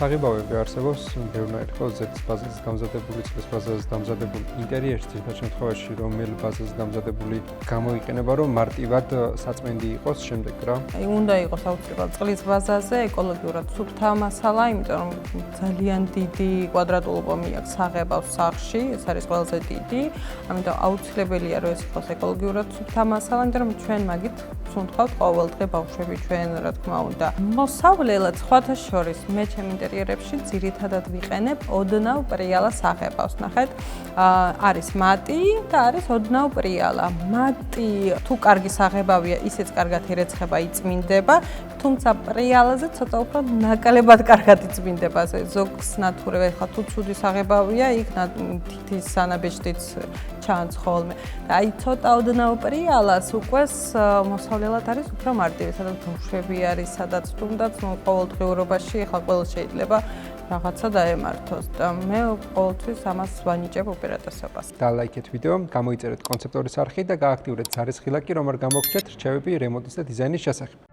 საღებავები არსებობს ბევრნაირი ხო Z ბაზაზე დამზადებული, C ბაზაზე დამზადებული ინტერიერში ძირითად შემთხვევაში რომელი ბაზაზე დამზადებული გამოიყენება რომ მარტივად საწმენდი იყოს შემდეგ რა. აი უნდა იყოს აუცილებლად წყლის ბაზაზე ეკოლოგიურად სუფთა მასალა, იმიტომ რომ ძალიან დიდი კვადრატულობამი აქვს საღებავს სახლში, ეს არის ყველაზე დიდი, ამიტომ აუცილებელია რომ ეს იყოს ეკოლოგიურად სუფთა მასალა, იმიტომ რომ ჩვენ მაგით ვსუნთქავთ ყოველდღე ბავშვები ჩვენ რა თქმა უნდა. მოსავლელად სხვათა შორის მე ჩემ ინტერიერებში ძირითადად ვიყენებ ოდნავ პრიალა საღებავს. ნახეთ, არის მატი და არის ოდნავ პრიალა. მატი თუ კარგი საღებავია, ისეც კარგად ირეცხება, იწმინდება, თუმცა პრიალაზე ცოტა უფრო ნაკლებად კარგად იწმინდება. ზოგს ნათურებ, ხა თუ ცუდი საღებავია, იქ თითის სანაბეჭდიც ჩანს ხოლმე. და აი ცოტა ოდნავ პრიალას უკვე მოსავლელად არის უფრო მარტივი, სადაც ბავშვები არის, სადაც თუნდაც ყოველდღიურობაში ხა ყველა შეიძლება რაღაცა დაემართოს და მე ყოველთვის ამას ვანიჭებ უპირატესობას. დალაიქეთ ვიდეო, გამოიწერეთ კონცეპტორის არხი და გააქტიურეთ ძალისხილაკი, რომ არ გამოგჩეთ რჩევები რემონტის და დიზაინის შესახებ.